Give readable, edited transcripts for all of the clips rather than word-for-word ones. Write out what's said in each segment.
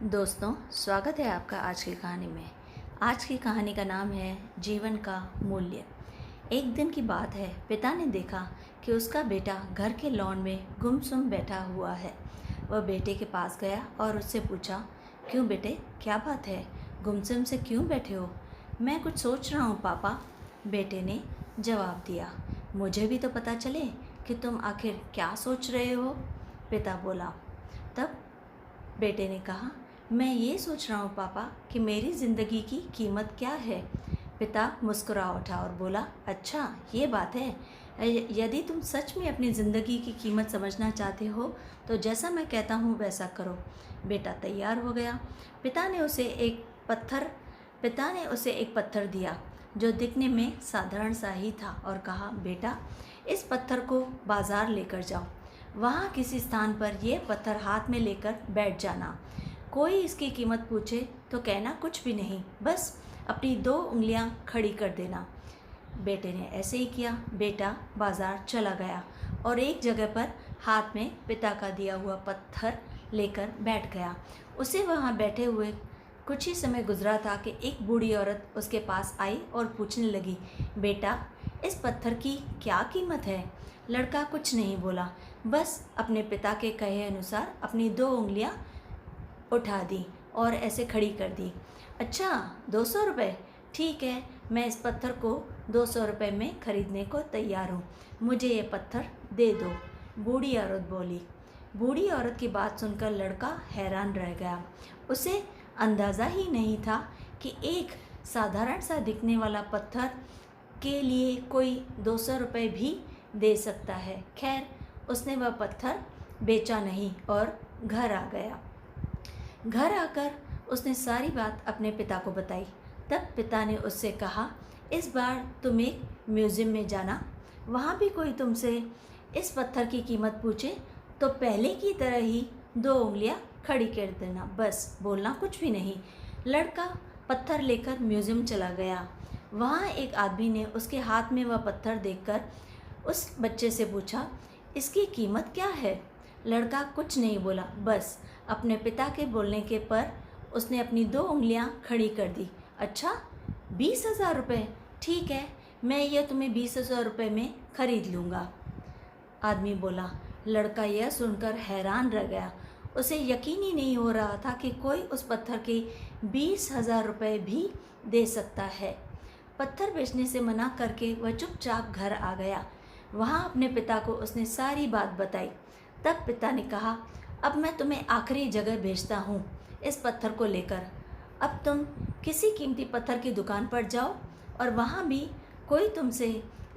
दोस्तों, स्वागत है आपका आज की कहानी में। आज की कहानी का नाम है जीवन का मूल्य। एक दिन की बात है, पिता ने देखा कि उसका बेटा घर के लॉन में गुमसुम बैठा हुआ है। वह बेटे के पास गया और उससे पूछा, क्यों बेटे, क्या बात है, गुमसुम से क्यों बैठे हो? मैं कुछ सोच रहा हूँ पापा, बेटे ने जवाब दिया। मुझे भी तो पता चले कि तुम आखिर क्या सोच रहे हो, पिता बोला। तब बेटे ने कहा, मैं ये सोच रहा हूँ पापा कि मेरी ज़िंदगी की कीमत क्या है। पिता मुस्कुरा उठा और बोला, अच्छा ये बात है। यदि तुम सच में अपनी ज़िंदगी की कीमत समझना चाहते हो तो जैसा मैं कहता हूँ वैसा करो। बेटा तैयार हो गया। पिता ने उसे एक पत्थर दिया जो दिखने में साधारण सा ही था और कहा, बेटा इस पत्थर को बाज़ार लेकर जाओ। वहाँ किसी स्थान पर यह पत्थर हाथ में लेकर बैठ जाना। कोई इसकी कीमत पूछे तो कहना कुछ भी नहीं, बस अपनी 2 उंगलियां खड़ी कर देना। बेटे ने ऐसे ही किया। बेटा बाजार चला गया और एक जगह पर हाथ में पिता का दिया हुआ पत्थर लेकर बैठ गया। उसे वहाँ बैठे हुए कुछ ही समय गुजरा था कि एक बूढ़ी औरत उसके पास आई और पूछने लगी, बेटा इस पत्थर की क्या कीमत है? लड़का कुछ नहीं बोला, बस अपने पिता के कहे अनुसार अपनी 2 उंगलियां उठा दी और ऐसे खड़ी कर दी। अच्छा, 200 रुपये, ठीक है, मैं इस पत्थर को 200 रुपये में खरीदने को तैयार हूँ, मुझे ये पत्थर दे दो, बूढ़ी औरत बोली। बूढ़ी औरत की बात सुनकर लड़का हैरान रह गया। उसे अंदाज़ा ही नहीं था कि एक साधारण सा दिखने वाला पत्थर के लिए कोई 200 रुपये भी दे सकता है। खैर, उसने वह पत्थर बेचा नहीं और घर आ गया। घर आकर उसने सारी बात अपने पिता को बताई। तब पिता ने उससे कहा, इस बार तुम एक म्यूज़ियम में जाना, वहाँ भी कोई तुमसे इस पत्थर की कीमत पूछे तो पहले की तरह ही 2 उंगलियां खड़ी कर देना, बस बोलना कुछ भी नहीं। लड़का पत्थर लेकर म्यूज़ियम चला गया। वहाँ एक आदमी ने उसके हाथ में वह पत्थर देखकर उस बच्चे से पूछा, इसकी कीमत क्या है? लड़का कुछ नहीं बोला, बस अपने पिता के बोलने के पर उसने अपनी 2 उंगलियां खड़ी कर दी। अच्छा, 20,000 रुपये, ठीक है, मैं यह तुम्हें 20,000 रुपये में खरीद लूँगा, आदमी बोला। लड़का यह सुनकर हैरान रह गया। उसे यकीन ही नहीं हो रहा था कि कोई उस पत्थर के 20,000 रुपये भी दे सकता है। पत्थर बेचने से मना करके वह चुपचाप घर आ गया। वहाँ अपने पिता को उसने सारी बात बताई। तब पिता ने कहा, अब मैं तुम्हें आखिरी जगह भेजता हूँ इस पत्थर को लेकर। अब तुम किसी कीमती पत्थर की दुकान पर जाओ और वहाँ भी कोई तुमसे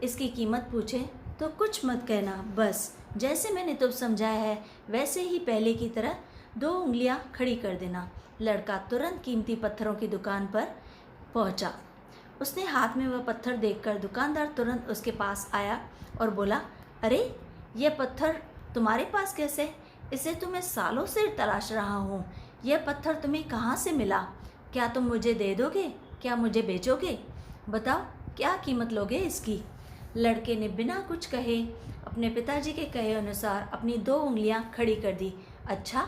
इसकी कीमत पूछे तो कुछ मत कहना, बस जैसे मैंने तुम समझाया है वैसे ही पहले की तरह 2 उंगलियां खड़ी कर देना। लड़का तुरंत कीमती पत्थरों की दुकान पर पहुँचा। उसने हाथ में वह पत्थर देखकर दुकानदार तुरंत उसके पास आया और बोला, अरे यह पत्थर तुम्हारे पास कैसे? इसे तो मैं सालों से तलाश रहा हूँ। यह पत्थर तुम्हें कहाँ से मिला? क्या तुम मुझे दे दोगे? क्या मुझे बेचोगे? बताओ, क्या कीमत लोगे इसकी? लड़के ने बिना कुछ कहे अपने पिताजी के कहे अनुसार अपनी 2 उंगलियां खड़ी कर दी। अच्छा,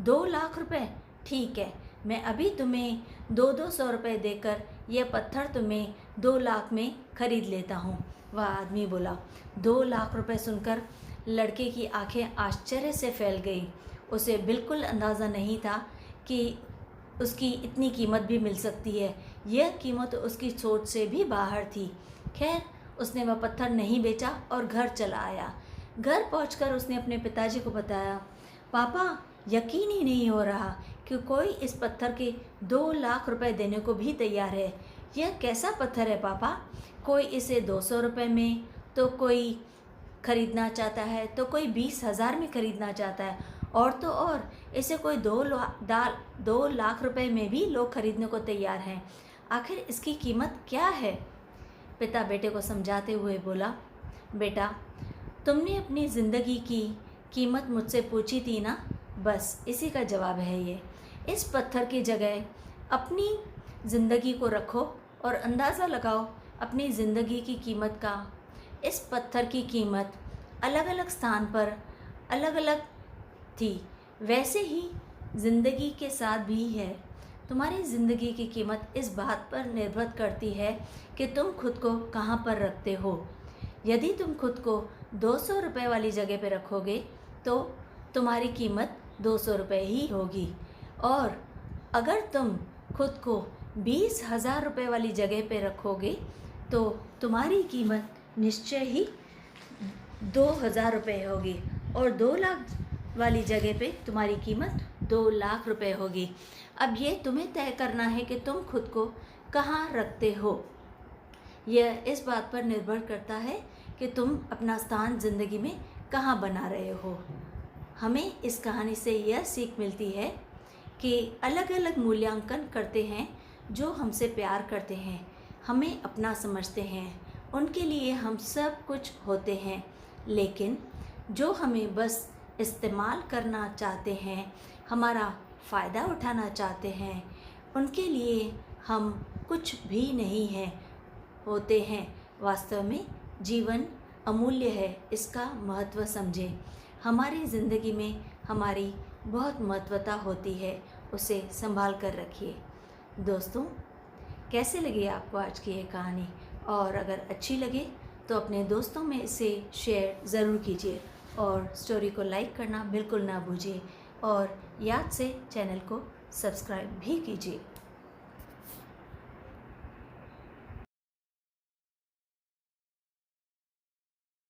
2 लाख रुपए, ठीक है, मैं अभी तुम्हें 200 रुपये देकर यह पत्थर तुम्हें 2 लाख में खरीद लेता हूँ, वह आदमी बोला। 2 लाख रुपए सुनकर लड़के की आंखें आश्चर्य से फैल गईं। उसे बिल्कुल अंदाज़ा नहीं था कि उसकी इतनी कीमत भी मिल सकती है। यह कीमत उसकी सोच से भी बाहर थी। खैर, उसने वह पत्थर नहीं बेचा और घर चला आया। घर पहुंचकर उसने अपने पिताजी को बताया, पापा यकीन ही नहीं हो रहा कि कोई इस पत्थर के 2 लाख रुपए देने को भी तैयार है। यह कैसा पत्थर है पापा? कोई इसे 200 रुपये में तो कोई खरीदना चाहता है, तो कोई 20,000 में खरीदना चाहता है, और तो और इसे कोई 2 लाख रुपए में भी लोग खरीदने को तैयार हैं। आखिर इसकी कीमत क्या है? पिता बेटे को समझाते हुए बोला, बेटा तुमने अपनी ज़िंदगी की कीमत मुझसे पूछी थी ना, बस इसी का जवाब है ये। इस पत्थर की जगह अपनी ज़िंदगी को रखो और अंदाज़ा लगाओ अपनी ज़िंदगी की कीमत का। इस पत्थर की कीमत अलग अलग स्थान पर अलग अलग थी, वैसे ही ज़िंदगी के साथ भी है। तुम्हारी ज़िंदगी की कीमत इस बात पर निर्भर करती है कि तुम खुद को कहाँ पर रखते हो। यदि तुम खुद को 200 रुपये वाली जगह पे रखोगे तो तुम्हारी कीमत 200 रुपये ही होगी, और अगर तुम खुद को 20,000 रुपये वाली जगह पे रखोगे तो तुम्हारी कीमत निश्चय ही 2,000 रुपये होगी, और 2 लाख वाली जगह पे तुम्हारी कीमत 2 लाख रुपये होगी। अब ये तुम्हें तय करना है कि तुम खुद को कहाँ रखते हो। यह इस बात पर निर्भर करता है कि तुम अपना स्थान ज़िंदगी में कहाँ बना रहे हो। हमें इस कहानी से यह सीख मिलती है कि अलग अलग मूल्यांकन करते हैं जो हमसे प्यार करते हैं, हमें अपना समझते हैं, उनके लिए हम सब कुछ होते हैं, लेकिन जो हमें बस इस्तेमाल करना चाहते हैं, हमारा फ़ायदा उठाना चाहते हैं, उनके लिए हम कुछ भी नहीं हैं होते हैं। वास्तव में जीवन अमूल्य है, इसका महत्व समझें। हमारी ज़िंदगी में हमारी बहुत महत्वता होती है, उसे संभाल कर रखिए। दोस्तों, कैसे लगी आपको आज की ये कहानी? और अगर अच्छी लगे तो अपने दोस्तों में इसे शेयर ज़रूर कीजिए, और स्टोरी को लाइक करना बिल्कुल ना भूलिए, और याद से चैनल को सब्सक्राइब भी कीजिए।